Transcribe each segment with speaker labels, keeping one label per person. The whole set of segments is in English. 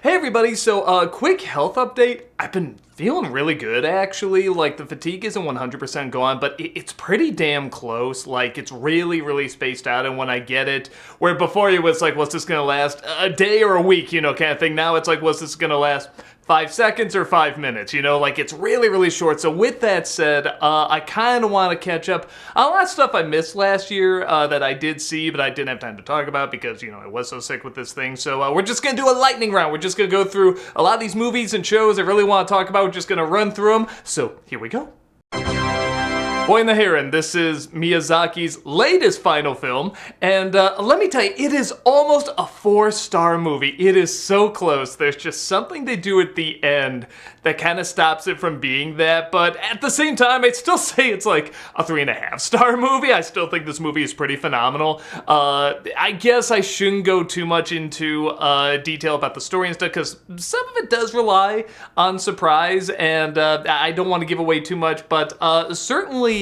Speaker 1: Hey everybody, so quick health update. I've been feeling really good actually. Like the fatigue isn't 100% gone, but it's pretty damn close. Like it's really spaced out, and when I get it, where before it was like, what's this gonna last? A day or a week, kind of thing. Now it's like, what's this gonna last? 5 seconds or 5 minutes, like it's really short. So with that said, I kind of want to catch up on a lot of stuff I missed last year that I did see, but I didn't have time to talk about because, I was so sick with this thing. So we're just going to do a lightning round. We're just going to go through a lot of these movies and shows I really want to talk about. We're just going to run through them. So here we go. Boy and the Heron, this is Miyazaki's latest final film, and let me tell you, it is almost a 4-star movie. It is so close. There's just something they do at the end that kind of stops it from being that, but at the same time, I'd still say it's like a 3.5-star movie. I still think this movie is pretty phenomenal. I guess I shouldn't go too much into detail about the story and stuff, because some of it does rely on surprise, and I don't want to give away too much, but certainly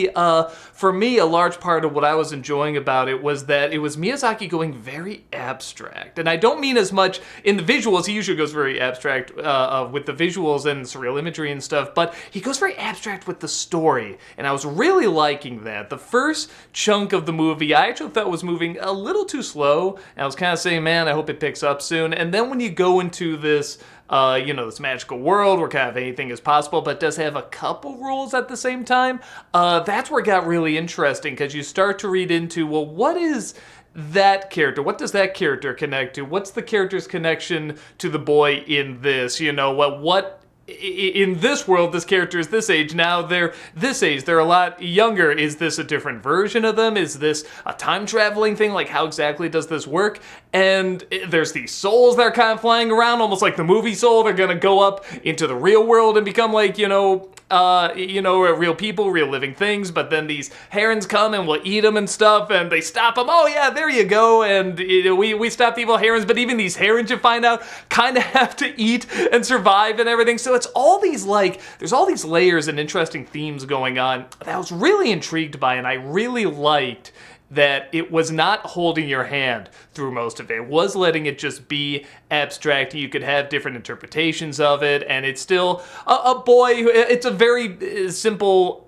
Speaker 1: for me, a large part of what I was enjoying about it was that it was Miyazaki going very abstract. And I don't mean as much in the visuals. He usually goes very abstract with the visuals and surreal imagery and stuff, but he goes very abstract with the story. And I was really liking that. The first chunk of the movie, I actually thought was moving a little too slow. And I was kind of saying, man, I hope it picks up soon. And then when you go into this this magical world where kind of anything is possible, but does have a couple rules at the same time, that's where it got really interesting, because you start to read into, well, what is that character? What does that character connect to? What's the character's connection to the boy in this? What in this world, this character is this age. Now they're this age. They're a lot younger. Is this a different version of them? Is this a time traveling thing? Like, how exactly does this work? And there's these souls that are kind of flying around, almost like the movie Soul. They're gonna go up into the real world and become like, real people, real living things. But then these herons come and will eat them and stuff, and they stop them. Oh yeah, there you go. And we stop the evil herons. But even these herons, you find out, kind of have to eat and survive and everything. So it's all these, there's all these layers and interesting themes going on that I was really intrigued by, and I really liked that it was not holding your hand through most of it. It was letting it just be abstract. You could have different interpretations of it, and it's still a boy. It's a very simple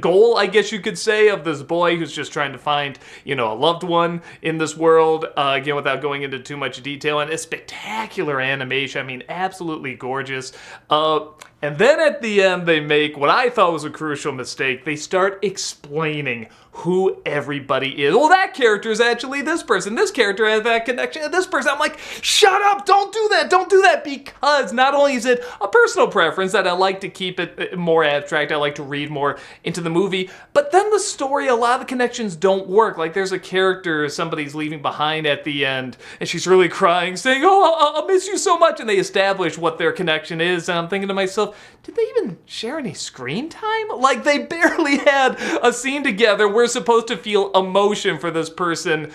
Speaker 1: goal, I guess you could say, of this boy who's just trying to find, a loved one in this world, again, without going into too much detail. And a spectacular animation. I mean, absolutely gorgeous. And then at the end, they make what I thought was a crucial mistake. They start explaining who everybody is. Well, that character is actually this person. This character has that connection to this person. I'm like, shut up, don't do that, because not only is it a personal preference that I like to keep it more abstract, I like to read more into the movie, but then the story, a lot of the connections don't work. Like, there's a character somebody's leaving behind at the end, and she's really crying, saying, oh, I'll miss you so much, and they establish what their connection is, and I'm thinking to myself, did they even share any screen time? Like, they barely had a scene together. We're supposed to feel emotion for this person,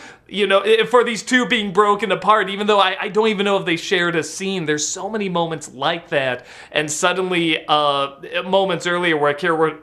Speaker 1: for these two being broken apart, even though I don't even know if they shared a scene. There's so many moments like that, and suddenly moments earlier where a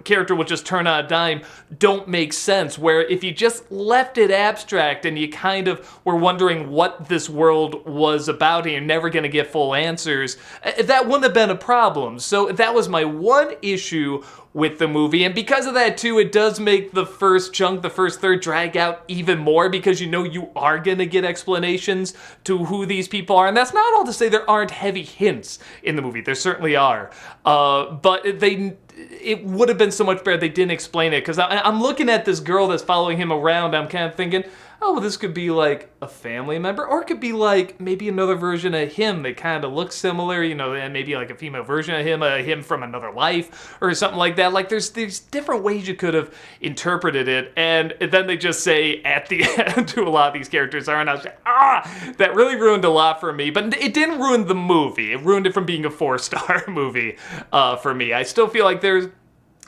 Speaker 1: character will just turn on a dime don't make sense, where if you just left it abstract and you kind of were wondering what this world was about and you're never going to get full answers, that wouldn't have been a problem. So that was my one issue with the movie, and because of that too, it does make the first chunk, the first third, drag out even more, because you are gonna get explanations to who these people are. And that's not all to say there aren't heavy hints in the movie. There certainly are, but it would have been so much better they didn't explain it, because I'm looking at this girl that's following him around. I'm kind of thinking, oh, well, this could be like a family member, or it could be like maybe another version of him that kind of looks similar, and maybe like a female version of him from another life or something like that. Like, there's different ways you could have interpreted it, and then they just say at the end who a lot of these characters are, and I was like, that really ruined a lot for me. But it didn't ruin the movie. It ruined it from being a 4-star movie for me. I still feel like there's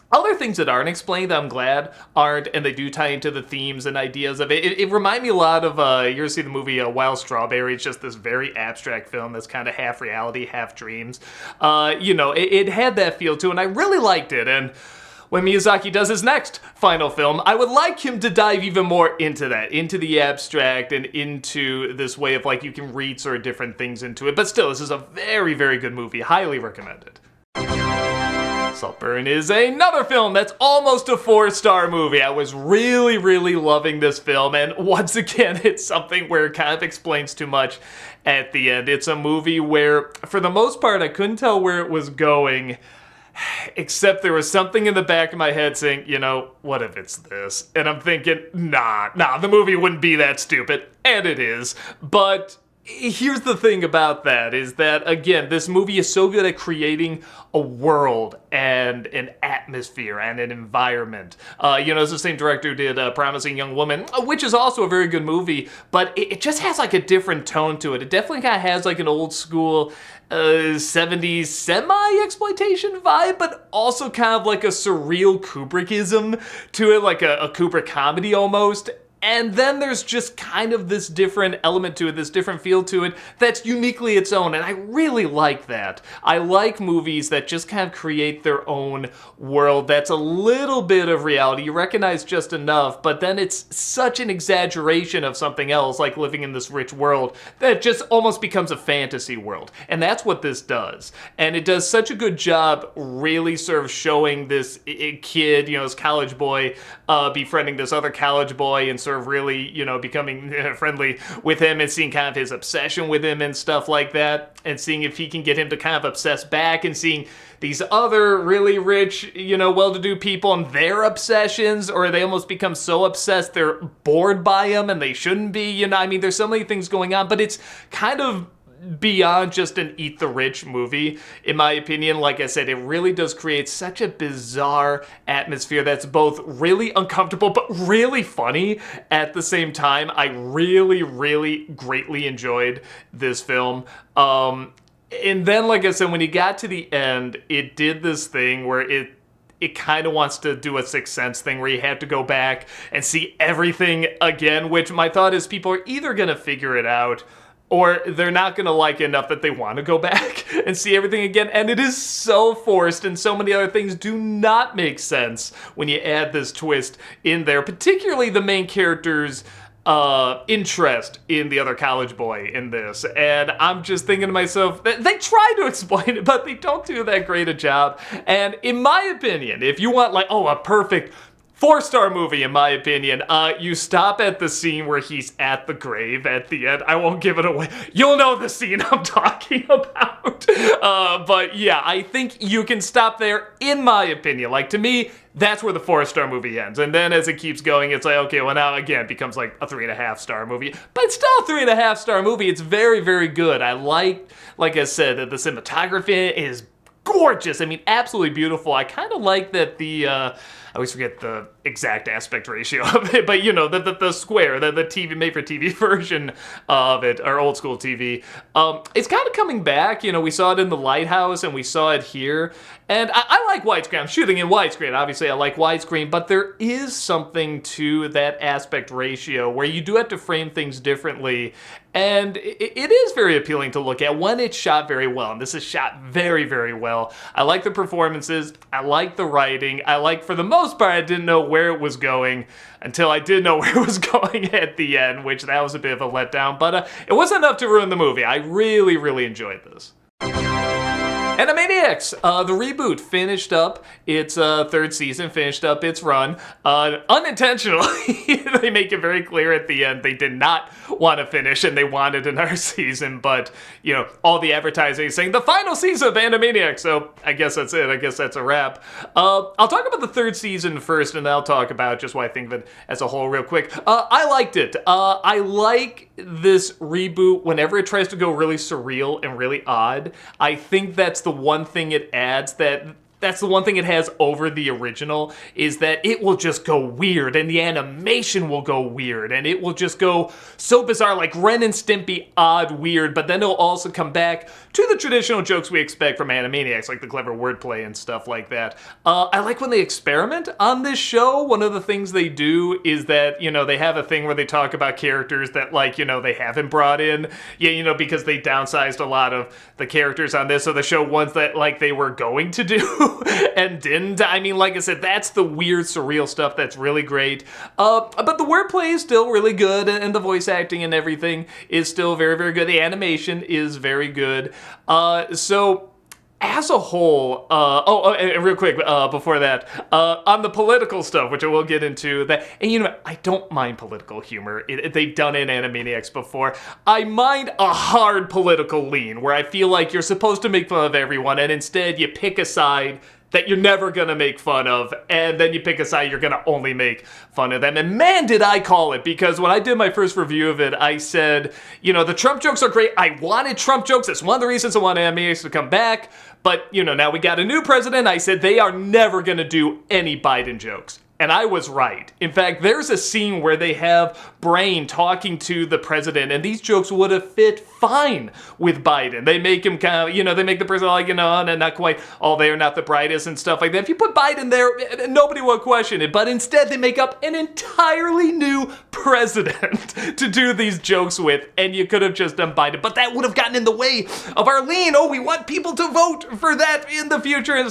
Speaker 1: other things that aren't explained, I'm glad aren't, and they do tie into the themes and ideas of it. It reminded me a lot of, you ever see the movie Wild Strawberry? It's just this very abstract film that's kind of half reality, half dreams. It had that feel to it, and I really liked it. And when Miyazaki does his next final film, I would like him to dive even more into that, into the abstract and into this way of like you can read sort of different things into it. But still, this is a very, very good movie. Highly recommended. Saltburn is another film that's almost a 4-star movie. I was really, really loving this film, and once again, it's something where it kind of explains too much at the end. It's a movie where, for the most part, I couldn't tell where it was going, except there was something in the back of my head saying, you know, what if it's this? And I'm thinking, nah, the movie wouldn't be that stupid, and it is, but here's the thing about that, is that, again, this movie is so good at creating a world and an atmosphere and an environment. It's the same director who did Promising Young Woman, which is also a very good movie, but it just has like a different tone to it. It definitely kind of has like an old school 70s semi-exploitation vibe, but also kind of like a surreal Kubrickism to it, like a Kubrick comedy almost. And then there's just kind of this different element to it, this different feel to it that's uniquely its own, and I really like that. I like movies that just kind of create their own world that's a little bit of reality. You recognize just enough, but then it's such an exaggeration of something else, like living in this rich world, that it just almost becomes a fantasy world. And that's what this does. And it does such a good job really sort of showing this kid, this college boy, befriending this other college boy and sort of really, becoming friendly with him and seeing kind of his obsession with him and stuff like that, and seeing if he can get him to kind of obsess back, and seeing these other really rich, well-to-do people and their obsessions, or they almost become so obsessed they're bored by him and they shouldn't be, there's so many things going on, but it's kind of beyond just an eat the rich movie, in my opinion. Like I said, it really does create such a bizarre atmosphere that's both really uncomfortable but really funny at the same time. I really, really greatly enjoyed this film. And then, like I said, when you got to the end, it did this thing where it kind of wants to do a Sixth Sense thing where you have to go back and see everything again, which my thought is people are either going to figure it out or they're not going to like it enough that they want to go back and see everything again. And it is so forced, and so many other things do not make sense when you add this twist in there, particularly the main character's interest in the other college boy in this. And I'm just thinking to myself, they try to explain it, but they don't do that great a job. And in my opinion, if you want a perfect 4-star movie, in my opinion, you stop at the scene where he's at the grave at the end. I won't give it away. You'll know the scene I'm talking about. But yeah, I think you can stop there, in my opinion. Like, to me, that's where the 4-star movie ends. And then as it keeps going, it's like, okay, well now, again, it becomes like a 3.5-star movie. But it's still a 3.5-star movie. It's very, very good. I like I said, that the cinematography is gorgeous. I mean, absolutely beautiful. I kind of like that I always forget the exact aspect ratio of it, but the square, the TV, made-for-TV version of it, or old school TV, it's kind of coming back. We saw it in The Lighthouse, and we saw it here, and I like widescreen. I'm shooting in widescreen. Obviously, I like widescreen, but there is something to that aspect ratio where you do have to frame things differently, and it is very appealing to look at when it's shot very well, and this is shot very, very well. I like the performances. I like the writing. I like, for the most part, I didn't know where it was going until I did know where it was going at the end, which that was a bit of a letdown, but it wasn't enough to ruin the movie. I really, really enjoyed this. Animaniacs, the reboot, finished up its third season, finished up its run. Unintentionally, they make it very clear at the end they did not want to finish and they wanted another season, but, all the advertising is saying the final season of Animaniacs, so I guess that's it. I guess that's a wrap. I'll talk about the third season first, and then I'll talk about just what I think of it as a whole real quick. I liked it. I like this reboot whenever it tries to go really surreal and really odd. I think that's the one thing it adds that's the one thing it has over the original, is that it will just go weird, and the animation will go weird, and it will just go so bizarre, like Ren and Stimpy odd weird, but then it'll also come back to the traditional jokes we expect from Animaniacs, like the clever wordplay and stuff like that. I like when they experiment on this show. One of the things they do is that, they have a thing where they talk about characters that, they haven't brought in, because they downsized a lot of the characters on this, so the show ones that, they were going to do. and didn't. I mean, like I said, that's the weird, surreal stuff that's really great. But the wordplay is still really good, and the voice acting and everything is still very, very good. The animation is very good. So as a whole, and real quick, before that, on the political stuff, which I will get into, that, and you know, I don't mind political humor. They've done it in Animaniacs before. I mind a hard political lean, where I feel like you're supposed to make fun of everyone, and instead you pick a side that you're never gonna make fun of, and then you pick a side you're gonna only make fun of them. And man, did I call it, because when I did my first review of it, I said, you know, the Trump jokes are great. I wanted Trump jokes. That's one of the reasons I wanted Animaniacs to come back. But, you know, now we got a new president. I said they are never gonna do any Biden jokes. And I was right. In fact, there's a scene where they have Brain talking to the president, and these jokes would have fit fine with Biden. They make him kind of, you know, they make the president like, you know, and not quite all there, not the brightest and stuff like that. If you put Biden there, nobody will question it. But instead, they make up an entirely new president to do these jokes with, and you could have just done Biden. But that would have gotten in the way of our lean. Oh, we want people to vote for that in the future.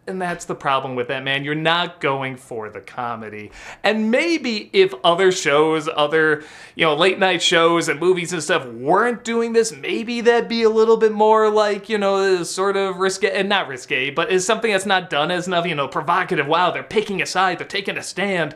Speaker 1: And that's the problem with that, man. You're not going for the comedy. And maybe if other shows, other, you know, late night shows and movies and stuff weren't doing this, maybe that'd be a little bit more like, you know, sort of risque, and not risque, but is something that's not done as enough, you know, provocative. Wow, they're picking a side, they're taking a stand.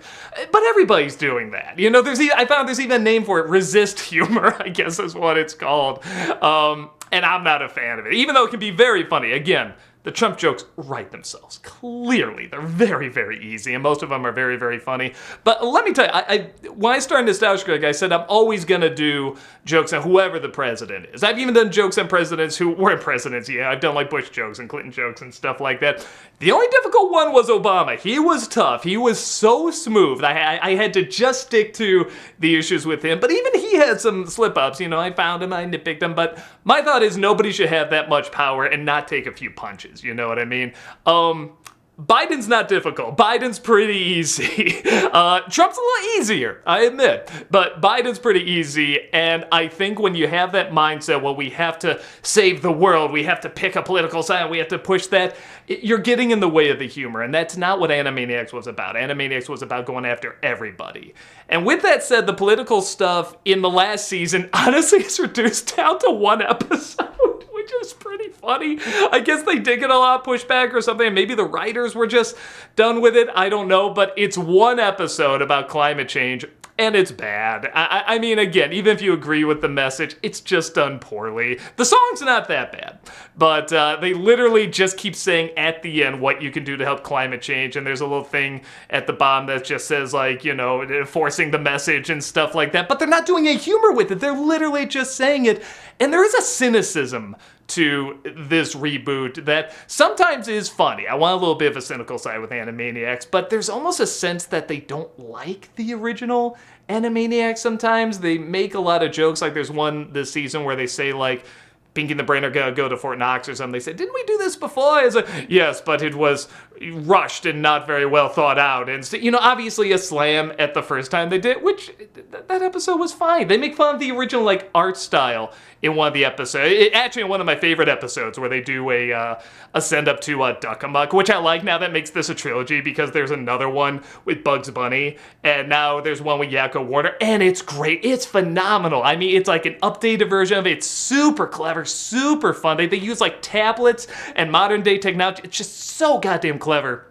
Speaker 1: But everybody's doing that. You know, I found there's even a name for it, resist humor, I guess is what it's called. And I'm not a fan of it, even though it can be very funny. Again, the Trump jokes write themselves. Clearly, they're very, very easy, and most of them are very, very funny. But let me tell you, when I started Nostalgia Critic, I said I'm always going to do jokes on whoever the president is. I've even done jokes on presidents who weren't presidents yet. I've done like Bush jokes and Clinton jokes and stuff like that. The only difficult one was Obama. He was tough. He was so smooth. I had to just stick to the issues with him. But even he had some slip-ups. You know, I found him, I nitpicked him. But my thought is nobody should have that much power and not take a few punches. You know what I mean? Biden's not difficult. Biden's pretty easy. Trump's a little easier, I admit. But Biden's pretty easy, and I think when you have that mindset, well, we have to save the world, we have to pick a political side, we have to push that, you're getting in the way of the humor, and that's not what Animaniacs was about. Animaniacs was about going after everybody. And with that said, the political stuff in the last season honestly is reduced down to one episode, which is pretty funny. I guess they did get a lot of pushback or something. Maybe the writers were just done with it. I don't know. But it's one episode about climate change, and it's bad. I mean, again, even if you agree with the message, it's just done poorly. The song's not that bad. But they literally just keep saying at the end what you can do to help climate change. And there's a little thing at the bottom that just says, like, you know, enforcing the message and stuff like that. But they're not doing a humor with it. They're literally just saying it. And there is a cynicism to this reboot that sometimes is funny. I want a little bit of a cynical side with Animaniacs, but there's almost a sense that they don't like the original Animaniacs sometimes. They make a lot of jokes, like there's one this season where they say, like, Pinky and the Brain are gonna go to Fort Knox or something. They said, didn't we do this before? It's like, yes, but it was rushed and not very well thought out. And, so, you know, obviously a slam at the first time they did, which that episode was fine. They make fun of the original, like, art style in one of the episodes. Actually, in one of my favorite episodes where they do a send up to Duck Amuck, which I like. Now that makes this a trilogy because there's another one with Bugs Bunny, and now there's one with Yakko Warner, and it's great. It's phenomenal. I mean, it's like an updated version of it. It's super clever, super fun. They use like tablets and modern day technology. It's just so goddamn clever.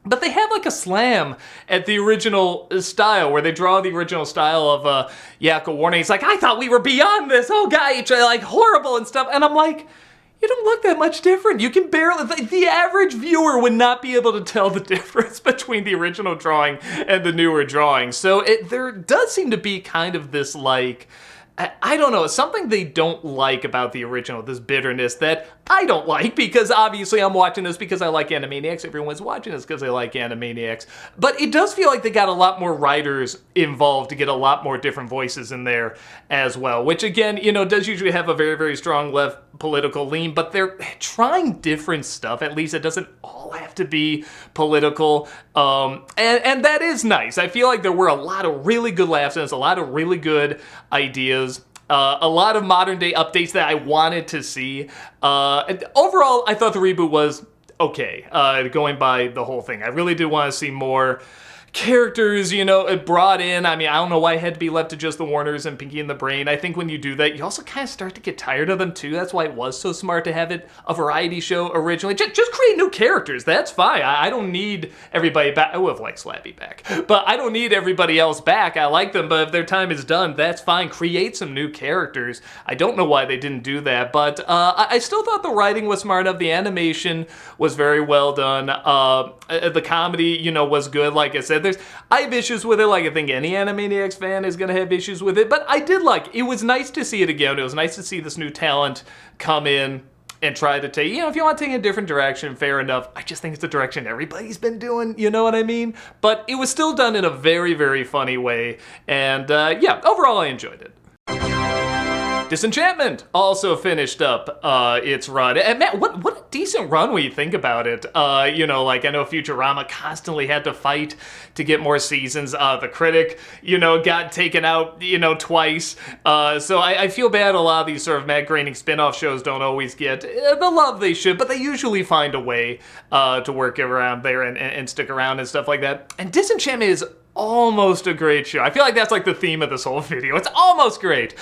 Speaker 1: But they have like a slam at the original style where they draw the original style of Yakko Warner. He's like, I thought we were beyond this. Oh, guy, it's like horrible and stuff. And I'm like, you don't look that much different. You can barely, the average viewer would not be able to tell the difference between the original drawing and the newer drawing. So there does seem to be kind of this like, I don't know, something they don't like about the original, this bitterness that I don't like, because obviously I'm watching this because I like Animaniacs. Everyone's watching this because they like Animaniacs. But it does feel like they got a lot more writers involved to get a lot more different voices in there as well, which again, you know, does usually have a very, very strong left political lean, but they're trying different stuff. At least it doesn't all have to be political. And that is nice. I feel like there were a lot of really good laughs and a lot of really good ideas. A lot of modern day updates that I wanted to see. And overall, I thought the reboot was okay, going by the whole thing. I really did want to see more characters, brought in. I mean, I don't know why it had to be left to just the Warners and Pinky and the Brain. I think when you do that, you also kind of start to get tired of them too. That's why it was so smart to have it a variety show originally. Just create new characters. That's fine. I don't need everybody back. I would have liked Slappy back, but I don't need everybody else back. I like them, but if their time is done, that's fine. Create some new characters. I don't know why they didn't do that, but I still thought the writing was smart enough. The animation was very well done. The comedy, was good. Like I said, I have issues with it, like I think any Animaniacs fan is going to have issues with it, but I did like it. It was nice to see it again. It was nice to see this new talent come in and try to take, if you want to take a different direction, fair enough. I just think it's the direction everybody's been doing, you know what I mean? But it was still done in a very, very funny way, and overall I enjoyed it. Disenchantment also finished up its run. And man, what a decent run when you think about it. I know Futurama constantly had to fight to get more seasons. The Critic, got taken out, twice. So I feel bad a lot of these sort of Matt Groening spin-off shows don't always get the love they should, but they usually find a way to work around there and stick around and stuff like that. And Disenchantment is almost a great show. I feel like that's like the theme of this whole video. It's almost great.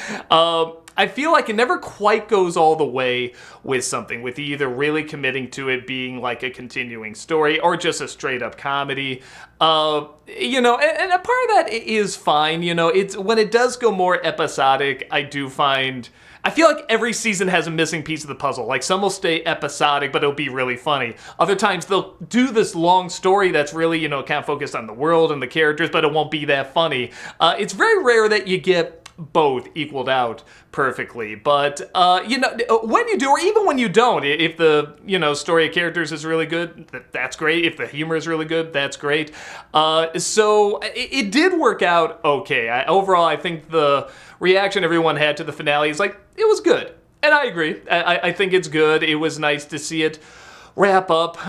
Speaker 1: I feel like it never quite goes all the way with something, with either really committing to it being like a continuing story or just a straight up comedy. And a part of that is fine. It's when it does go more episodic, I feel like every season has a missing piece of the puzzle. Like some will stay episodic, but it'll be really funny. Other times they'll do this long story that's really, kind of focused on the world and the characters, but it won't be that funny. It's very rare that you get both equaled out perfectly, but when you do, or even when you don't, if the story of characters is really good, that's great. If the humor is really good, that's great. So it did work out okay. Overall, I think the reaction everyone had to the finale is like, it was good, and I agree. I think it's good. It was nice to see it wrap up.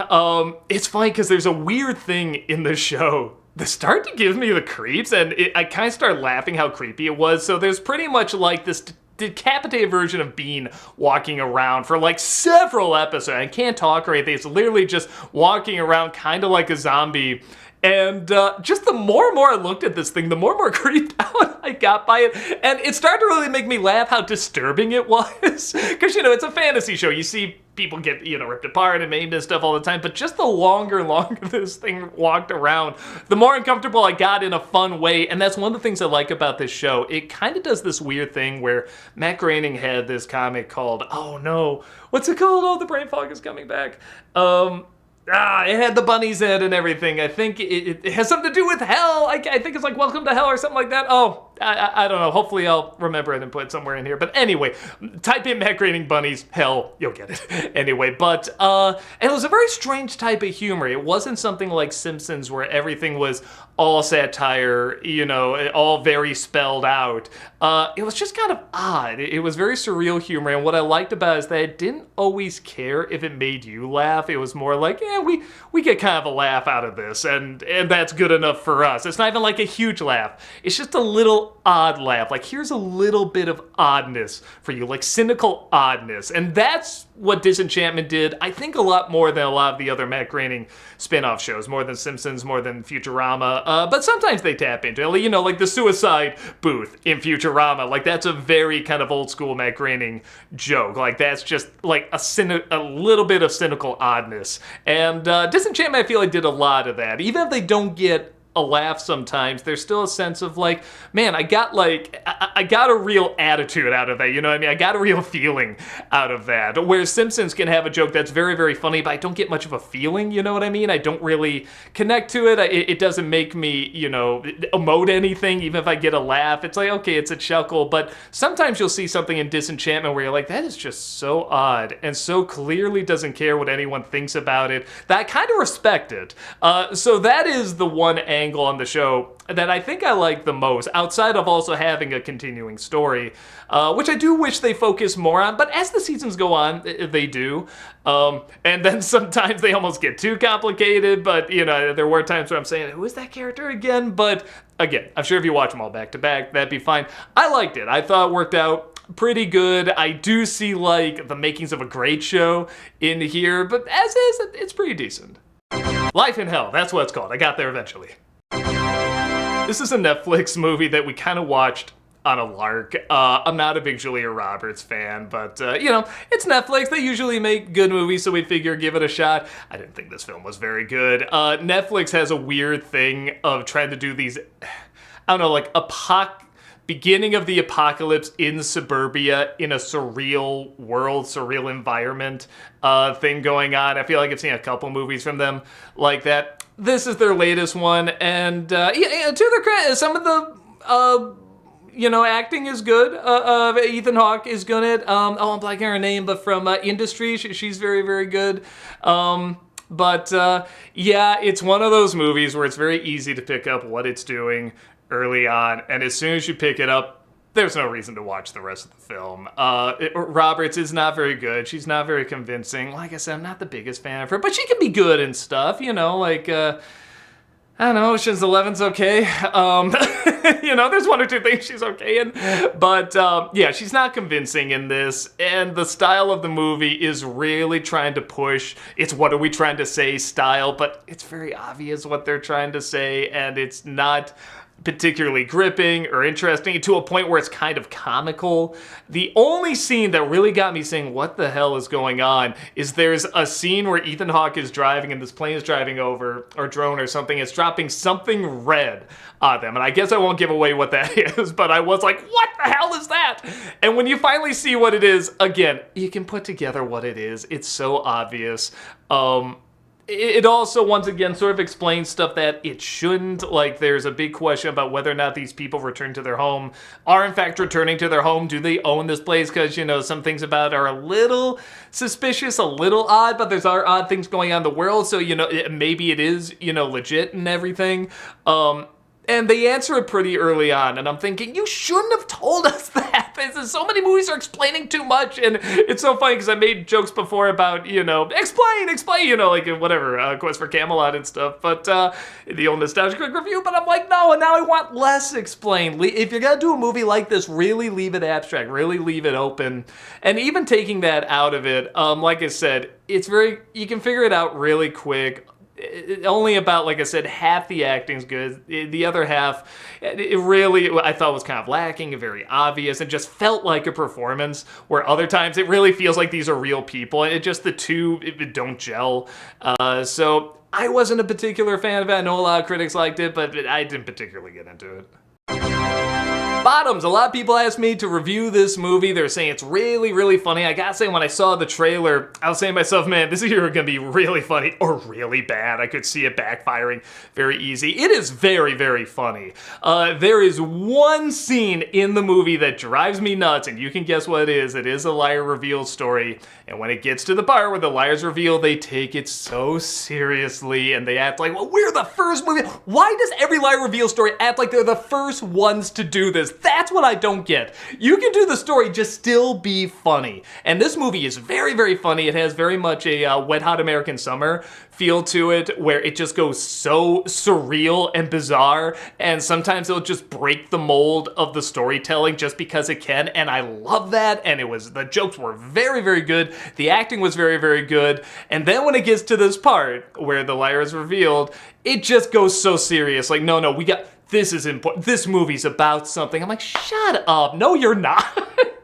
Speaker 1: It's funny because there's a weird thing in the show that started to give me the creeps, and I kind of started laughing how creepy it was. So there's pretty much like this decapitated version of Bean walking around for like several episodes. I can't talk or anything. It's literally just walking around kind of like a zombie. And just the more and more I looked at this thing, the more and more creeped out I got by it. And it started to really make me laugh how disturbing it was. Because, it's a fantasy show. You see people get, ripped apart and maimed and stuff all the time. But just the longer and longer this thing walked around, the more uncomfortable I got in a fun way. And that's one of the things I like about this show. It kind of does this weird thing where Matt Groening had this comic called, oh no, what's it called? Oh, the brain fog is coming back. It had the bunnies in it and everything. I think it has something to do with hell. I think it's like Welcome to Hell or something like that. Oh, I don't know. Hopefully I'll remember it and put it somewhere in here. But anyway, type in Matt Groening bunnies, hell, you'll get it. Anyway, but and it was a very strange type of humor. It wasn't something like Simpsons where everything was all satire, all very spelled out. It was just kind of odd. It was very surreal humor, and what I liked about it is that it didn't always care if it made you laugh. It was more like, we get kind of a laugh out of this, and that's good enough for us. It's not even like a huge laugh. It's just a little odd laugh. Like, here's a little bit of oddness for you, like cynical oddness. And that's what Disenchantment did, I think, a lot more than a lot of the other Matt Groening spin-off shows, more than Simpsons, more than Futurama. But sometimes they tap into it, like the suicide booth in Futurama. Like, that's a very kind of old school Matt Groening joke. Like, that's just like a little bit of cynical oddness. And Disenchantment, I feel like, did a lot of that. Even if they don't get a laugh sometimes, there's still a sense of like, man, I got a real attitude out of that, you know what I mean? I got a real feeling out of that. Whereas Simpsons can have a joke that's very, very funny, but I don't get much of a feeling, you know what I mean? I don't really connect to it. It doesn't make me, emote anything, even if I get a laugh. It's like, okay, it's a chuckle, but sometimes you'll see something in Disenchantment where you're like, that is just so odd and so clearly doesn't care what anyone thinks about it, that I kind of respect it. So that is the one angle on the show that I think I like the most, outside of also having a continuing story, which I do wish they focus more on, but as the seasons go on, they do. And then sometimes they almost get too complicated, but, there were times where I'm saying, who is that character again? But again, I'm sure if you watch them all back to back, that'd be fine. I liked it. I thought it worked out. pretty good. I do see like the makings of a great show in here, but as is, it's pretty decent. Life in Hell, that's what it's called. I got there eventually. This is a Netflix movie that we kind of watched on a lark. I'm not a big Julia Roberts fan, but you know, it's Netflix. They usually make good movies, so we figure give it a shot. I didn't think this film was very good. Netflix has a weird thing of trying to do these, I don't know, like beginning of the apocalypse in suburbia in a surreal world, surreal environment thing going on. I feel like I've seen a couple movies from them like that. This is their latest one, and yeah, to their credit, some of the you know, acting is good. Ethan Hawke is good at, I'm blanking her name, but from Industry, she's very, very good. But yeah, it's one of those movies where it's very easy to pick up what it's doing early on, and as soon as you pick it up, there's no reason to watch the rest of the film. Roberts is not very good. She's not very convincing. Like I said, I'm not the biggest fan of her, but she can be good and stuff, you know, like, I don't know, Ocean's 11's okay. You know, there's one or two things she's okay in. But yeah, she's not convincing in this. And the style of the movie is really trying to push, it's what are we trying to say style, but it's very obvious what they're trying to say, and it's not particularly gripping or interesting to a point where it's kind of comical. The only scene that really got me saying, what the hell is going on, is there's a scene where Ethan Hawke is driving and this plane is driving over, or drone or something, it's dropping something red on them. And I guess I won't give away what that is, but I was like, what the hell is that? And when you finally see what it is, again, you can put together what it is. It's so obvious. It also, once again, sort of explains stuff that it shouldn't. Like, there's a big question about whether or not these people return to their home are, in fact, returning to their home. Do they own this place? Because, you know, some things about it are a little suspicious, a little odd, but there's odd things going on in the world. So, you know, maybe it is, you know, legit and everything. And they answer it pretty early on, and I'm thinking, you shouldn't have told us that. So many movies are explaining too much, and it's so funny because I made jokes before about, you know, explain, you know, like whatever, Quest for Camelot and stuff, but the old Nostalgia Critic review, but I'm like, no, and now I want less explained. If you're gonna do a movie like this, really leave it abstract, really leave it open, and even taking that out of it, like I said, it's very, you can figure it out really quick. Only about, like I said, half the acting's good. The other half, it really, I thought was kind of lacking and very obvious and just felt like a performance, where other times it really feels like these are real people, and it just, the two it don't gel. So I wasn't a particular fan of it. I know a lot of critics liked it, but I didn't particularly get into it. Bottoms. A lot of people asked me to review this movie. They're saying it's really, really funny. I gotta say, when I saw the trailer, I was saying to myself, man, this is either gonna be really funny or really bad. I could see it backfiring very easy. It is very, very funny. There is one scene in the movie that drives me nuts, and you can guess what it is. It is a liar reveal story, and when it gets to the part where the liars reveal, they take it so seriously, and they act like, well, we're the first movie. Why does every liar reveal story act like they're the first ones to do this? That's what I don't get. You can do the story, just still be funny. And this movie is very, very funny. It has very much a Wet Hot American Summer feel to it, where it just goes so surreal and bizarre, and sometimes it'll just break the mold of the storytelling just because it can, and I love that. And the jokes were very, very good. The acting was very, very good. And then when it gets to this part where the liar is revealed, it just goes so serious. Like, no, this is important. This movie's about something. I'm like, shut up. No, you're not.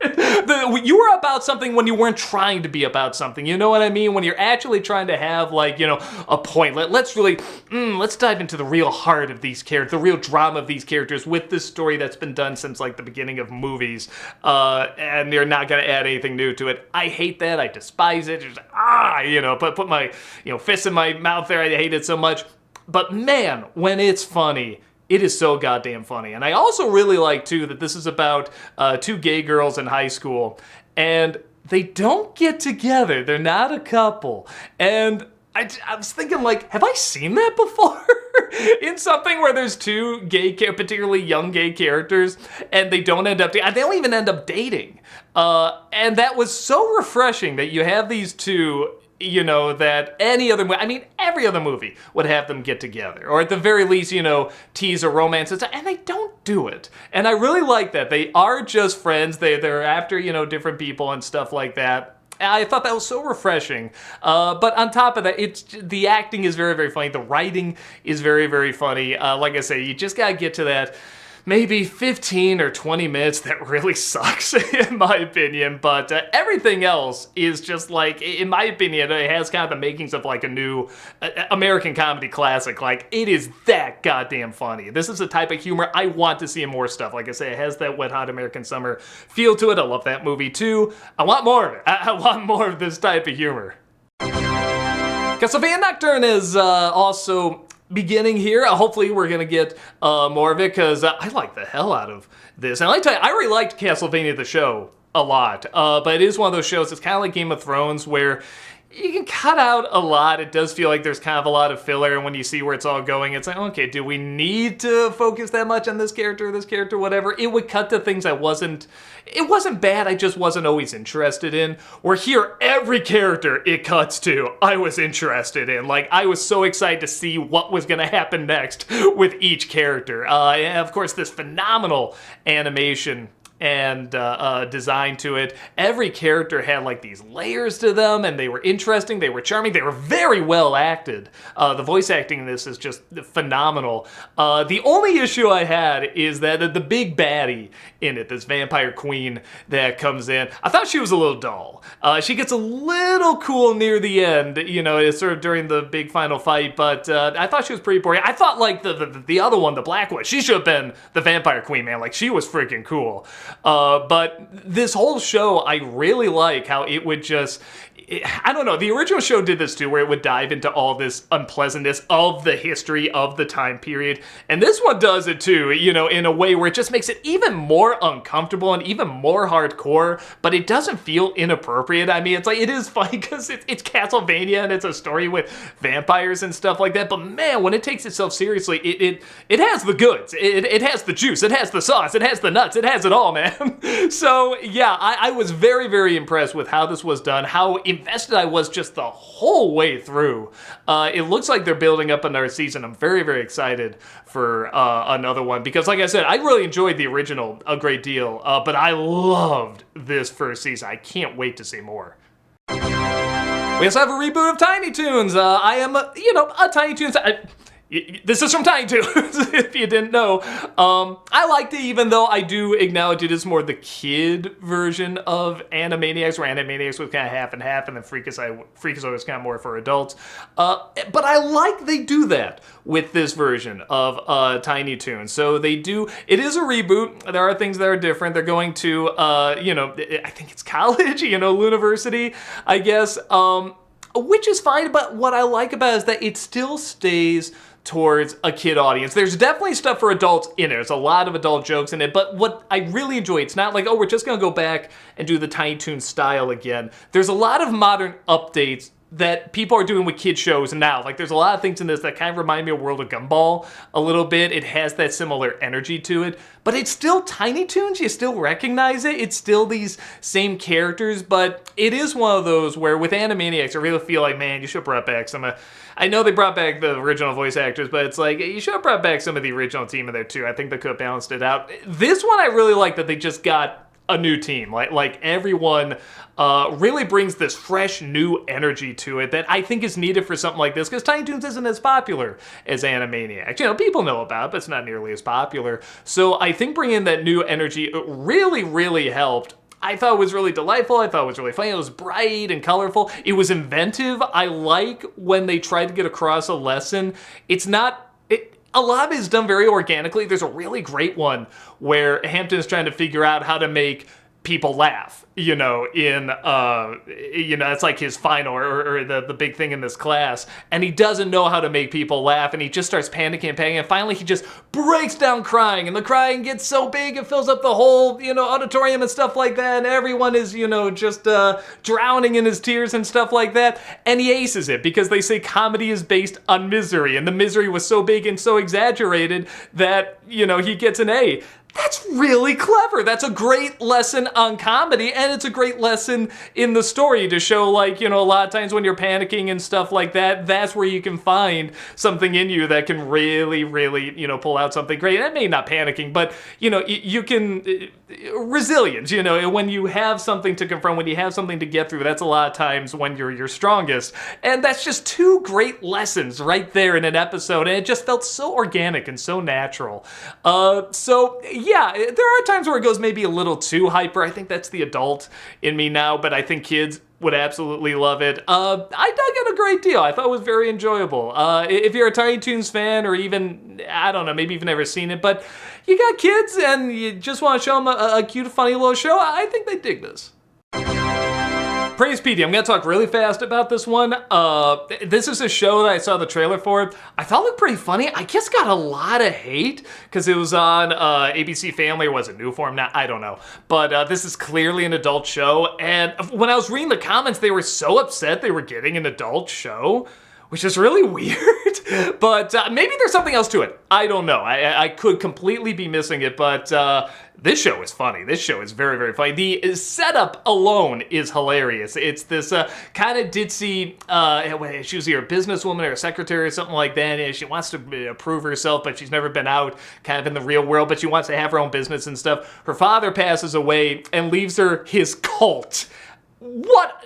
Speaker 1: You were about something when you weren't trying to be about something. You know what I mean? When you're actually trying to have, like, you know, a point. Let's really, let's dive into the real heart of these characters, the real drama of these characters with this story that's been done since, like, the beginning of movies. And you're not going to add anything new to it. I hate that. I despise it. Just, you know, put my, you know, fist in my mouth there. I hate it so much. But man, when it's funny, it is so goddamn funny. And I also really like, too, that this is about two gay girls in high school, and they don't get together. They're not a couple. And I was thinking, like, have I seen that before? In something where there's two gay, particularly young gay characters, and they don't end up, they don't even end up dating. And that was so refreshing that you have these two that any other movie, I mean, every other movie would have them get together, or at the very least, tease a romance, and they don't do it. And I really like that. They are just friends. They're after, different people and stuff like that. I thought that was so refreshing. But on top of that, the acting is very, very funny. The writing is very, very funny. Like I say, you just gotta get to that maybe 15 or 20 minutes that really sucks, in my opinion. But everything else is just like, in my opinion, it has kind of the makings of like a new American comedy classic. Like, it is that goddamn funny. This is the type of humor I want to see in more stuff. Like I say, it has that Wet Hot American Summer feel to it. I love that movie too. I want more of it. I want more of this type of humor. Castlevania Nocturne is also beginning here. Hopefully we're gonna get more of it, because I like the hell out of this. And I tell you, I really liked Castlevania the show a lot, but it is one of those shows, it's kind of like Game of Thrones, where you can cut out a lot. It does feel like there's kind of a lot of filler, and when you see where it's all going, it's like, okay, do we need to focus that much on this character, whatever? It would cut to things it wasn't bad, I just wasn't always interested in. Where here, every character it cuts to, I was interested in. Like, I was so excited to see what was gonna happen next with each character. And of course, this phenomenal animation and design to it. Every character had like these layers to them, and they were interesting, they were charming, they were very well acted. The voice acting in this is just phenomenal. The only issue I had is that the big baddie in it, this vampire queen that comes in, I thought she was a little dull. She gets a little cool near the end, it's sort of during the big final fight, but I thought she was pretty boring. I thought like the other one, the black one, she should have been the vampire queen, man. Like, she was freaking cool. But this whole show, I really like how it would just, I don't know, the original show did this too, where it would dive into all this unpleasantness of the history of the time period. And this one does it too, in a way where it just makes it even more uncomfortable and even more hardcore, but it doesn't feel inappropriate. I mean, it's like, it is funny because it's Castlevania and it's a story with vampires and stuff like that, but man, when it takes itself seriously, it has the goods, it has the juice, it has the sauce, it has the nuts, it has it all, man. So yeah, I was very, very impressed with how this was done, how invested I was just the whole way through. It looks like they're building up another season. I'm very, very excited for another one, because like I said, I really enjoyed the original a great deal, but I loved this first season. I can't wait to see more. We also have a reboot of Tiny Toons. I am, a Tiny Toons. This is from Tiny Toons, if you didn't know. I liked it, even though I do acknowledge it is more the kid version of Animaniacs, where Animaniacs was kind of half and half, and then Freakazoid was kind of more for adults. But I like they do that with this version of Tiny Toons. So they do, it is a reboot. There are things that are different. They're going to, I think it's college, looniversity, I guess, which is fine. But what I like about it is that it still stays towards a kid audience. There's definitely stuff for adults in it. There's a lot of adult jokes in it, but what I really enjoy, it's not like, oh, we're just gonna go back and do the Tiny Toons style again. There's a lot of modern updates that people are doing with kid shows now. Like, there's a lot of things in this that kind of remind me of World of Gumball a little bit. It has that similar energy to it, but it's still Tiny Toons. You still recognize it. It's still these same characters, but it is one of those where with Animaniacs, I really feel like, man, you should have brought back some I know they brought back the original voice actors, but it's like, you should have brought back some of the original team in there too. I think they could have balanced it out. This one, I really like that they just got a new team. Like everyone really brings this fresh, new energy to it that I think is needed for something like this, because Tiny Toons isn't as popular as Animaniacs. People know about it, but it's not nearly as popular. So I think bringing in that new energy really, really helped. I thought it was really delightful. I thought it was really funny. It was bright and colorful. It was inventive. I like when they try to get across a lesson. It's not... A lot of it is done very organically. There's a really great one where Hampton is trying to figure out how to make people laugh, it's like his final or the big thing in this class, and he doesn't know how to make people laugh, and he just starts panicking, and finally he just breaks down crying, and the crying gets so big it fills up the whole, auditorium and stuff like that, and everyone is, just drowning in his tears and stuff like that, and he aces it, because they say comedy is based on misery, and the misery was so big and so exaggerated that, he gets an A. That's really clever. That's a great lesson on comedy, and it's a great lesson in the story to show, like, a lot of times when you're panicking and stuff like that, that's where you can find something in you that can really, really, pull out something great. And it may not panicking, but, you can, resilience, when you have something to confront, when you have something to get through, that's a lot of times when you're your strongest. And that's just two great lessons right there in an episode, and it just felt so organic and so natural. So, yeah, there are times where it goes maybe a little too hyper. I think that's the adult in me now, but I think kids would absolutely love it. I dug it a great deal. I thought it was very enjoyable. If you're a Tiny Toons fan, or even, I don't know, maybe you've never seen it, but you got kids and you just want to show them a cute, funny little show, I think they dig this. Praise Petey. I'm going to talk really fast about this one. This is a show that I saw the trailer for. I thought it looked pretty funny. I guess got a lot of hate because it was on ABC Family, or was it New Form? Now, I don't know. But this is clearly an adult show. And when I was reading the comments, they were so upset they were getting an adult show, which is really weird. But maybe there's something else to it. I don't know. I could completely be missing it, but this show is funny. This show is very, very funny. The setup alone is hilarious. It's this kind of ditzy, she was either a businesswoman or a secretary or something like that, and she wants to prove herself, but she's never been out kind of in the real world, but she wants to have her own business and stuff. Her father passes away and leaves her his cult. What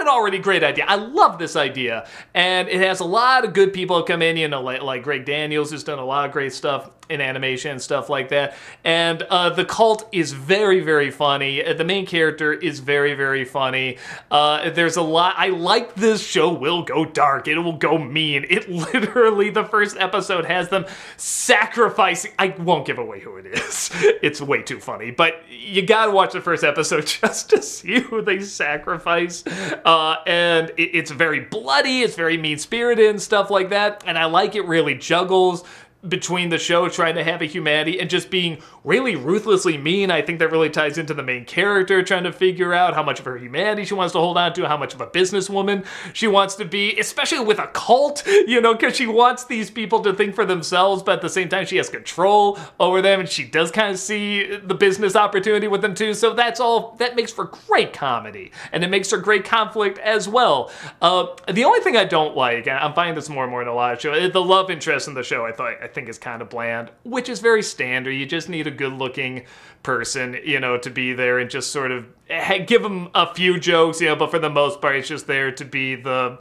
Speaker 1: an already great idea. I love this idea. And it has a lot of good people come in, like Greg Daniels, who's done a lot of great stuff in animation and stuff like that. And the cult is very, very funny. The main character is very, very funny. There's a lot. I like this show will go dark. It will go mean. It literally, the first episode has them sacrificing. I won't give away who it is. It's way too funny. But you gotta watch the first episode just to see who they sacrifice. And it's very bloody. It's very mean-spirited and stuff like that. And I like it really juggles between the show trying to have a humanity and just being really ruthlessly mean. I think that really ties into the main character trying to figure out how much of her humanity she wants to hold on to, how much of a businesswoman she wants to be, especially with a cult, because she wants these people to think for themselves, but at the same time she has control over them, and she does kind of see the business opportunity with them too. So that makes for great comedy, and it makes for great conflict as well. The only thing I don't like, and I'm finding this more and more in a lot of shows, the love interest in the show I think is kind of bland, which is very standard. You just need a good-looking person, to be there and just sort of give them a few jokes, but for the most part, it's just there to be the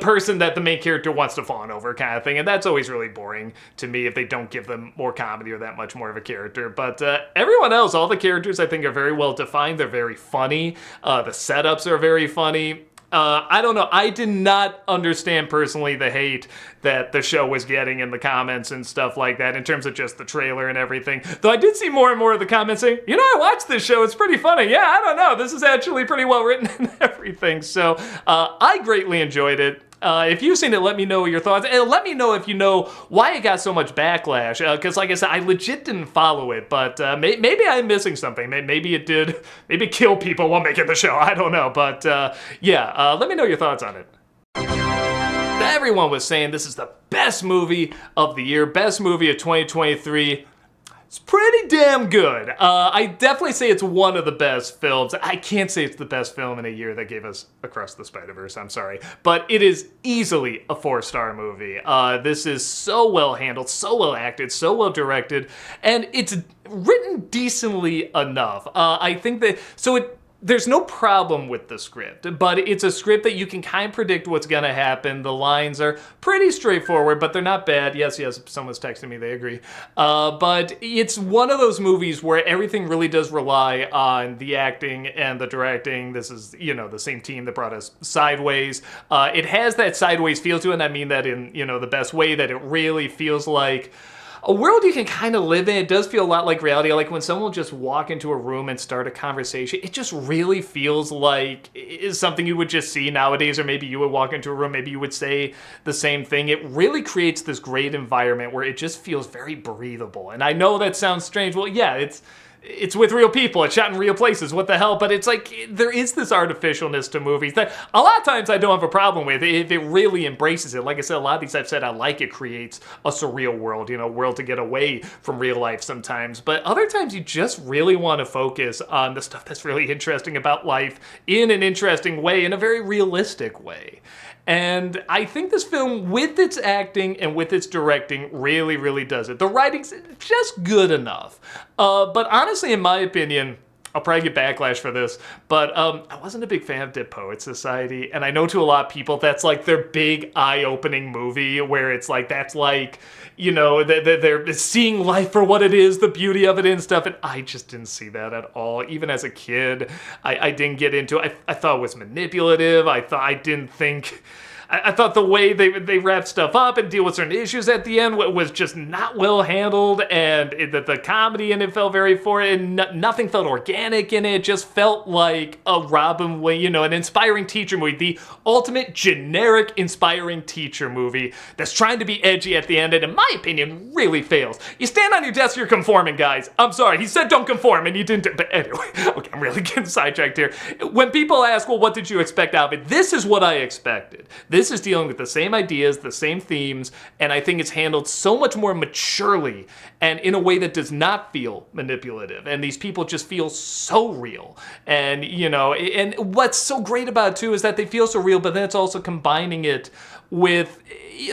Speaker 1: person that the main character wants to fawn over kind of thing. And that's always really boring to me if they don't give them more comedy or that much more of a character. But everyone else, all the characters I think are very well defined. They're very funny. The setups are very funny. I don't know. I did not understand personally the hate that the show was getting in the comments and stuff like that in terms of just the trailer and everything. Though I did see more and more of the comments saying, I watched this show. It's pretty funny. Yeah, I don't know. This is actually pretty well written and everything. So I greatly enjoyed it. If you've seen it, let me know your thoughts. And let me know if you know why it got so much backlash. Because like I said, I legit didn't follow it. But maybe I'm missing something. Maybe it did. Maybe kill people while making the show. I don't know. But let me know your thoughts on it. Everyone was saying this is the best movie of the year. Best movie of 2023. It's pretty damn good. I definitely say it's one of the best films. I can't say it's the best film in a year that gave us Across the Spider-Verse, I'm sorry. But it is easily a 4-star movie. This is so well handled, so well acted, so well directed, and it's written decently enough. I think that, there's no problem with the script, but it's a script that you can kind of predict what's going to happen. The lines are pretty straightforward, but they're not bad. Yes, someone's texting me, they agree. But it's one of those movies where everything really does rely on the acting and the directing. This is, the same team that brought us Sideways. It has that Sideways feel to it, and I mean that in, the best way, that it really feels like a world you can kind of live in. It does feel a lot like reality. Like when someone will just walk into a room and start a conversation, it just really feels like it's something you would just see nowadays, or maybe you would walk into a room, maybe you would say the same thing. It really creates this great environment where it just feels very breathable. And I know that sounds strange. Well, yeah, it's with real people, it's shot in real places, what the hell? But it's like, there is this artificialness to movies that a lot of times I don't have a problem with if it really embraces it. Like I said, a lot of these I've said I like it creates a surreal world, a world to get away from real life sometimes. But other times you just really want to focus on the stuff that's really interesting about life in an interesting way, in a very realistic way. And I think this film, with its acting and with its directing, really, really does it. The writing's just good enough. But honestly, in my opinion, I'll probably get backlash for this, but I wasn't a big fan of Dead Poets Society, and I know to a lot of people that's like their big eye-opening movie, where it's like, that's like, they're seeing life for what it is, the beauty of it and stuff, and I just didn't see that at all. Even as a kid, I didn't get into it. I thought it was manipulative. I thought the way they wrapped stuff up and deal with certain issues at the end was just not well handled, and the comedy in it felt very forced, and nothing felt organic in it. It just felt like a Robin Williams, an inspiring teacher movie, the ultimate generic inspiring teacher movie that's trying to be edgy at the end, and in my opinion, really fails. You stand on your desk, you're conforming, guys. I'm sorry, he said don't conform, and you didn't. But anyway, okay, I'm really getting sidetracked here. When people ask, well, what did you expect out of it? This is what I expected. This is dealing with the same ideas, the same themes, and I think it's handled so much more maturely and in a way that does not feel manipulative. And these people just feel so real. And, and what's so great about it, too, is that they feel so real, but then it's also combining it with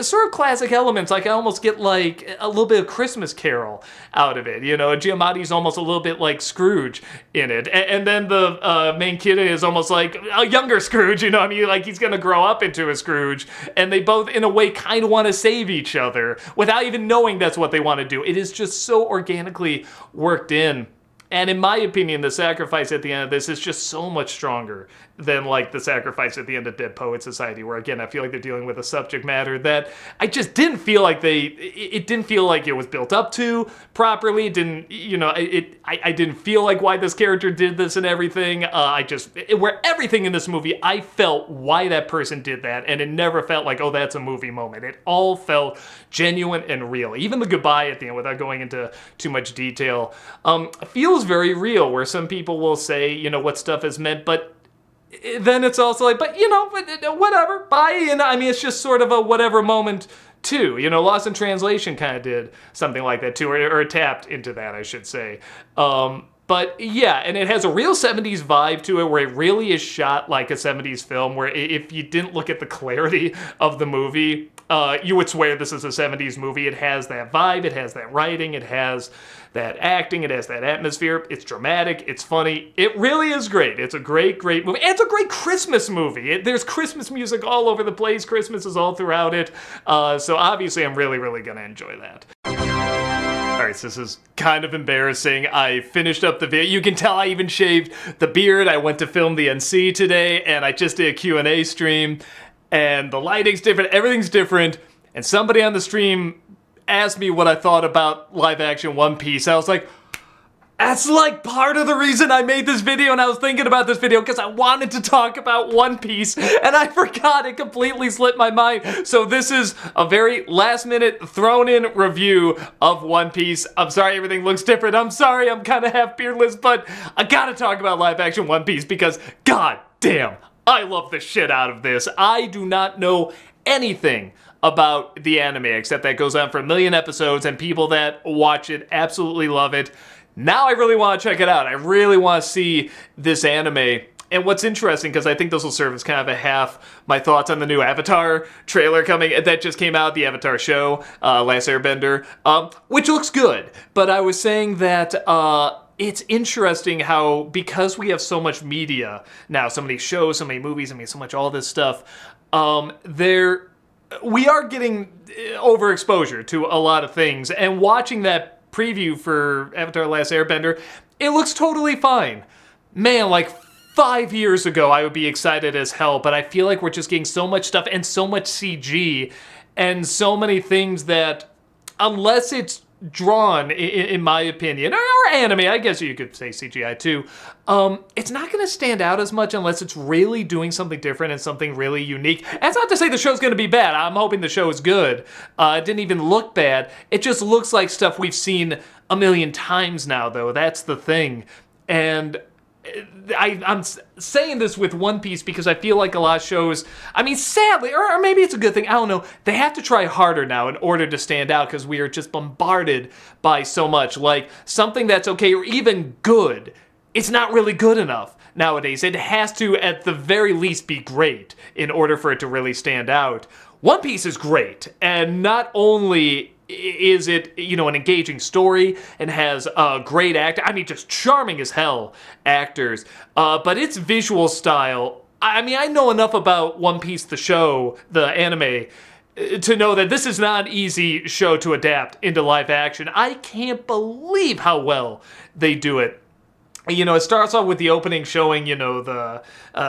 Speaker 1: sort of classic elements. Like, I almost get like a little bit of Christmas Carol out of it. Giamatti's almost a little bit like Scrooge in it. And then the main kid is almost like a younger Scrooge, like he's gonna grow up into a Scrooge. And they both, in a way, kind of want to save each other without even knowing that's what they want to do. It is just so organically worked in. And in my opinion, the sacrifice at the end of this is just so much stronger than like the sacrifice at the end of Dead Poets Society, where again, I feel like they're dealing with a subject matter that I just didn't feel like it didn't feel like it was built up to properly. It didn't, I didn't feel like why this character did this and everything. Where everything in this movie, I felt why that person did that, and it never felt like, oh, that's a movie moment. It all felt genuine and real. Even the goodbye at the end, without going into too much detail, feels very real, where some people will say, what stuff is meant, but then it's also like, but whatever, bye. And I mean, it's just sort of a whatever moment too. Lost in Translation kind of did something like that too, or tapped into that, I should say. But yeah, and it has a real 70s vibe to it, where it really is shot like a 70s film, where if you didn't look at the clarity of the movie, you would swear this is a 70s movie. It has that vibe, it has that writing, it has that acting, it has that atmosphere. It's dramatic, it's funny. It really is great. It's a great, great movie. And it's a great Christmas movie. There's Christmas music all over the place. Christmas is all throughout it. So obviously I'm really, really gonna enjoy that. Alright, so this is kind of embarrassing. I finished up the video. You can tell I even shaved the beard. I went to film the NC today, and I just did a Q&A stream, and the lighting's different, everything's different, and somebody on the stream asked me what I thought about live-action One Piece. I was like, that's like part of the reason I made this video, and I was thinking about this video because I wanted to talk about One Piece, and I forgot. It completely slipped my mind. So this is a very last-minute thrown-in review of One Piece. I'm sorry everything looks different. I'm sorry I'm kind of half beardless, but I gotta talk about live-action One Piece because, god damn, I love the shit out of this. I do not know anything about the anime, except that it goes on for 1 million episodes, and people that watch it absolutely love it. Now I really want to check it out. I really want to see this anime. And what's interesting, because I think this will serve as kind of a half my thoughts on the new Avatar trailer coming, that just came out, the Avatar show, Last Airbender, which looks good. But I was saying that it's interesting how, because we have so much media now, so many shows, so many movies, so much all this stuff, we are getting overexposure to a lot of things, and watching that preview for Avatar Last Airbender, it looks totally fine. Man, like 5 years ago I would be excited as hell, but I feel like we're just getting so much stuff and so much CG and so many things that, unless it's drawn, in my opinion, or anime, I guess you could say CGI too, it's not going to stand out as much unless it's really doing something different and something really unique. That's not to say the show's going to be bad. I'm hoping the show is good. It didn't even look bad. It just looks like stuff we've seen a million times now, though. That's the thing. And I'm saying this with One Piece because I feel like a lot of shows, I mean, sadly, or maybe it's a good thing, I don't know, they have to try harder now in order to stand out because we are just bombarded by so much. Like, something that's okay or even good, it's not really good enough nowadays. It has to, at the very least, be great in order for it to really stand out. One Piece is great, and not only is it, you know, an engaging story and has a great act, I mean, just charming as hell actors, but its visual style, I mean, I know enough about One Piece, the show, the anime, to know that this is not an easy show to adapt into live action. I can't believe how well they do it. You know, it starts off with the opening showing, you know, the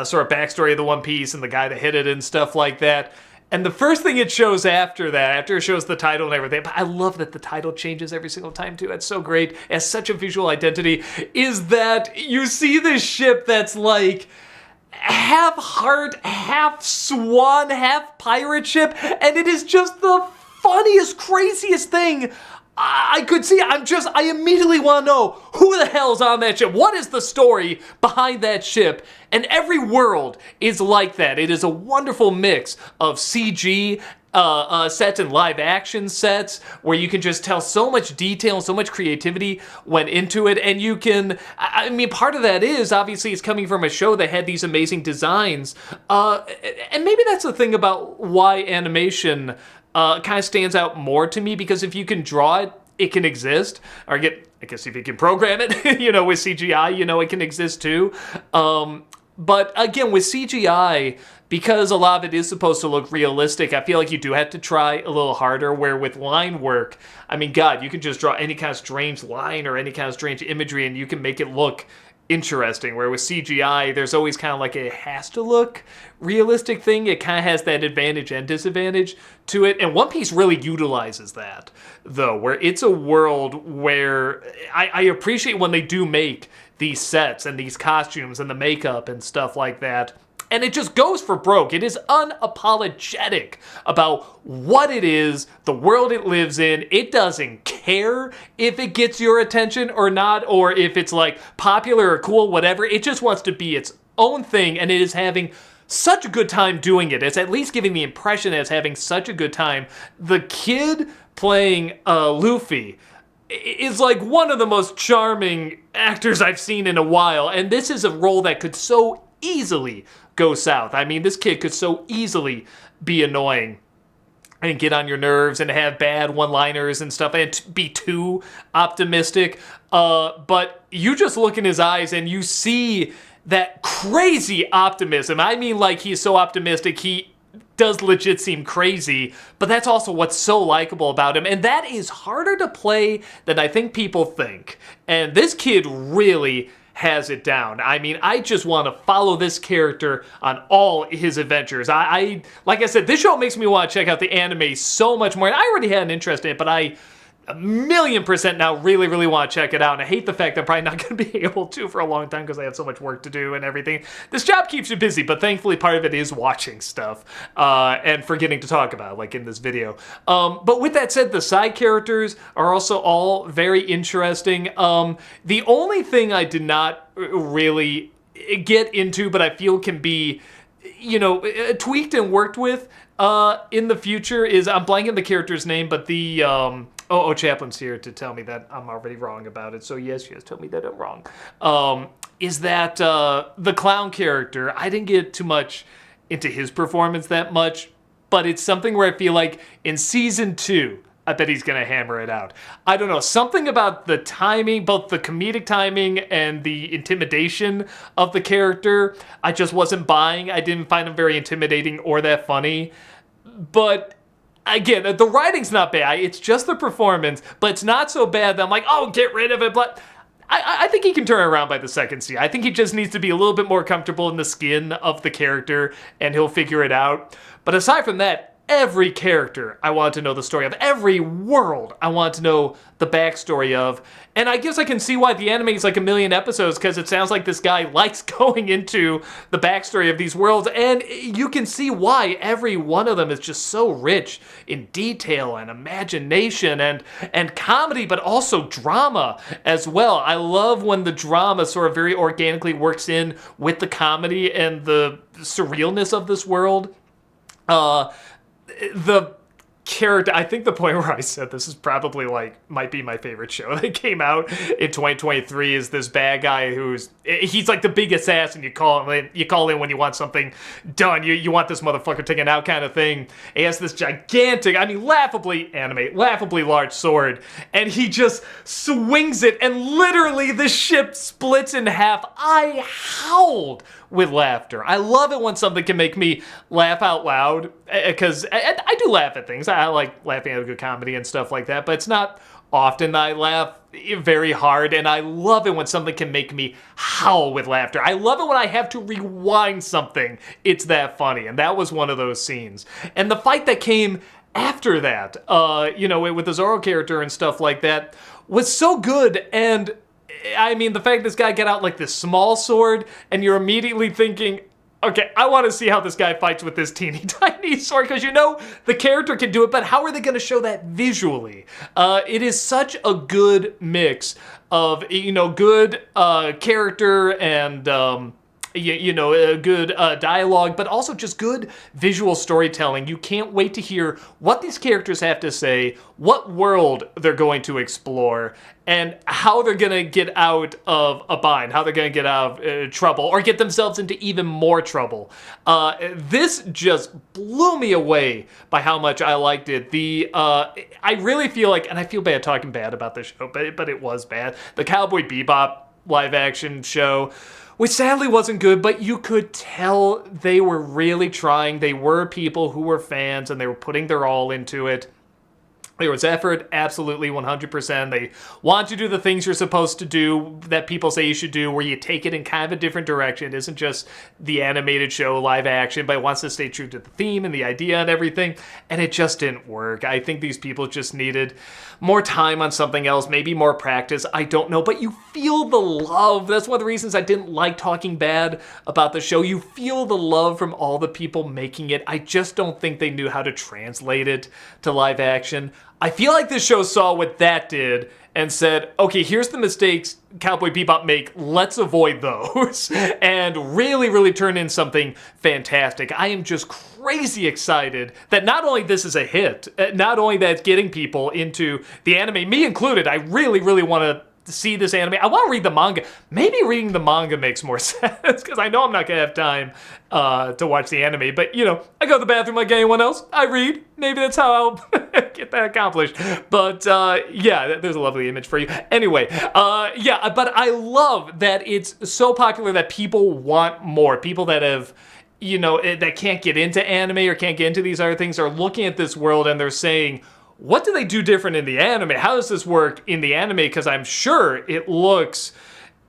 Speaker 1: sort of backstory of the One Piece and the guy that hit it and stuff like that. And the first thing it shows after that, after it shows the title and everything, but I love that the title changes every single time too. It's so great. It has such a visual identity, is that you see this ship that's like half heart, half swan, half pirate ship, and it is just the funniest, craziest thing I could see. I immediately want to know who the hell's on that ship. What is the story behind that ship? And every world is like that. It is a wonderful mix of CG sets and live action sets where you can just tell so much detail and so much creativity went into it. And you can, I mean, part of that is obviously it's coming from a show that had these amazing designs. And maybe that's the thing about why animation kind of stands out more to me, because if you can draw it, it can exist. Or I guess if you can program it, you know, with CGI, you know, it can exist too. But again, with CGI, because a lot of it is supposed to look realistic, I feel like you do have to try a little harder, where with line work, I mean, God, you can just draw any kind of strange line or any kind of strange imagery and you can make it look interesting, where with CGI, there's always kind of like it has to look realistic thing. It kind of has that advantage and disadvantage to it. And One Piece really utilizes that, though, where it's a world where I appreciate when they do make these sets and these costumes and the makeup and stuff like that. And it just goes for broke. It is unapologetic about what it is, the world it lives in. It doesn't care if it gets your attention or not, or if it's like popular or cool, whatever. It just wants to be its own thing, and it is having such a good time doing it. It's at least giving the impression that it's having such a good time. The kid playing Luffy is like one of the most charming actors I've seen in a while, and this is a role that could so easily go south. I mean, this kid could so easily be annoying and get on your nerves and have bad one-liners and stuff and be too optimistic. But you just look in his eyes and you see that crazy optimism. I mean, like, he's so optimistic, he does legit seem crazy, but that's also what's so likable about him. And that is harder to play than I think people think. And this kid really has it down. I mean, I just want to follow this character on all his adventures. I like I said, this show makes me want to check out the anime so much more. And I already had an interest in it, but I 1,000,000% now really, really want to check it out. And I hate the fact that I'm probably not going to be able to for a long time because I have so much work to do and everything. This job keeps you busy, but thankfully part of it is watching stuff and forgetting to talk about, like in this video. But with that said, the side characters are also all very interesting. The only thing I did not really get into, but I feel can be, you know, tweaked and worked with in the future is, I'm blanking the character's name, but the Chaplin's here to tell me that I'm already wrong about it. So yes, tell me that I'm wrong. Is that the clown character? I didn't get too much into his performance that much, but it's something where I feel like in season 2, I bet he's going to hammer it out. I don't know, something about the timing, both the comedic timing and the intimidation of the character, I just wasn't buying. I didn't find him very intimidating or that funny. But again, the writing's not bad. It's just the performance, but it's not so bad that I'm like, oh, get rid of it. But I think he can turn around by the second season. I think he just needs to be a little bit more comfortable in the skin of the character, and he'll figure it out. But aside from that, every character I want to know the story of. Every world I want to know the backstory of. And I guess I can see why the anime is like 1 million episodes, because it sounds like this guy likes going into the backstory of these worlds. And you can see why every one of them is just so rich in detail and imagination and comedy, but also drama as well. I love when the drama sort of very organically works in with the comedy and the surrealness of this world. The character, I think the point where I said this is probably like might be my favorite show that came out in 2023 is this bad guy he's like the big assassin. You call in when you want something done. You want this motherfucker taken out kind of thing. He has this gigantic, I mean laughably large sword, and he just swings it and literally the ship splits in half. I howled with laughter. I love it when something can make me laugh out loud, because I do laugh at things. I like laughing at a good comedy and stuff like that, but it's not often I laugh very hard, and I love it when something can make me howl with laughter. I love it when I have to rewind something. It's that funny, and that was one of those scenes. And the fight that came after that, with the Zoro character and stuff like that, was so good. And I mean, the fact this guy got out like this small sword, and you're immediately thinking, okay, I want to see how this guy fights with this teeny tiny sword, because the character can do it, but how are they going to show that visually? It is such a good mix of, good character and a good dialogue, but also just good visual storytelling. You can't wait to hear what these characters have to say, what world they're going to explore, and how they're going to get out of a bind, how they're going to get out of trouble, or get themselves into even more trouble. This just blew me away by how much I liked it. I really feel like, and I feel bad talking bad about this show, but it was bad, the Cowboy Bebop live action show, which sadly wasn't good, but you could tell they were really trying. They were people who were fans, and they were putting their all into it. There was effort, absolutely 100%. They want to do the things you're supposed to do that people say you should do, where you take it in kind of a different direction. It isn't just the animated show live action, but it wants to stay true to the theme and the idea and everything, and it just didn't work. I think these people just needed more time on something else, maybe more practice, I don't know, but you feel the love. That's one of the reasons I didn't like talking bad about the show. You feel the love from all the people making it. I just don't think they knew how to translate it to live action. I feel like this show saw what that did and said, okay, here's the mistakes Cowboy Bebop make, let's avoid those, and really, really turn in something fantastic. I am just crazy excited that not only this is a hit, not only that it's getting people into the anime, me included. I really, really want to see this anime. I want to read the manga. Maybe reading the manga makes more sense, because I know I'm not going to have time to watch the anime, but I go to the bathroom like anyone else. I read. Maybe that's how I'll get that accomplished. But there's a lovely image for you. Anyway, but I love that it's so popular that people want more. People that have that can't get into anime or can't get into these other things are looking at this world and they're saying, what do they do different in the anime? How does this work in the anime? Because I'm sure it looks,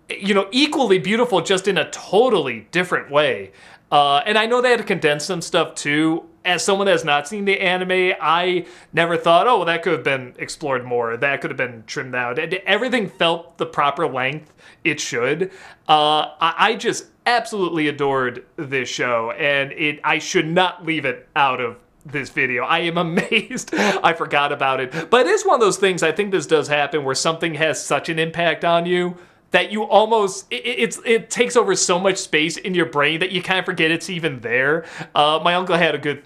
Speaker 1: equally beautiful, just in a totally different way. And I know they had to condense some stuff too. As someone that has not seen the anime, I never thought, oh, well, that could have been explored more. That could have been trimmed out. Everything felt the proper length it should. I just absolutely adored this show, and I should not leave it out of this video. I am amazed I forgot about it. But it is one of those things, I think this does happen, where something has such an impact on you that you almost, it takes over so much space in your brain that you kind of forget it's even there. My uncle had a good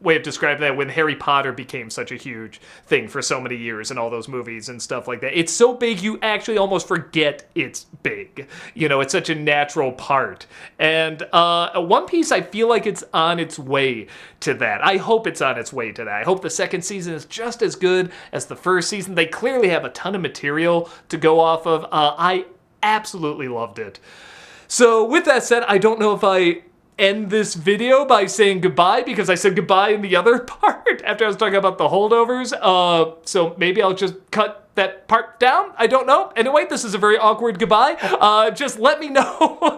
Speaker 1: way of describing that when Harry Potter became such a huge thing for so many years and all those movies and stuff like that. It's so big you actually almost forget it's big. It's such a natural part. And One Piece, I feel like it's on its way to that. I hope it's on its way to that. I hope the second season is just as good as the first season. They clearly have a ton of material to go off of. I absolutely loved it. So with that said, I don't know if I end this video by saying goodbye, because I said goodbye in the other part after I was talking about the holdovers. So maybe I'll just cut that part down. I don't know. Anyway, this is a very awkward goodbye. Just let me know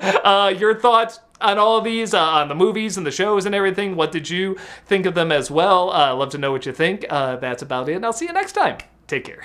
Speaker 1: your thoughts on all of these, on the movies and the shows and everything. What did you think of them as well? Love to know what you think. That's about it, and I'll see you next time. Take care.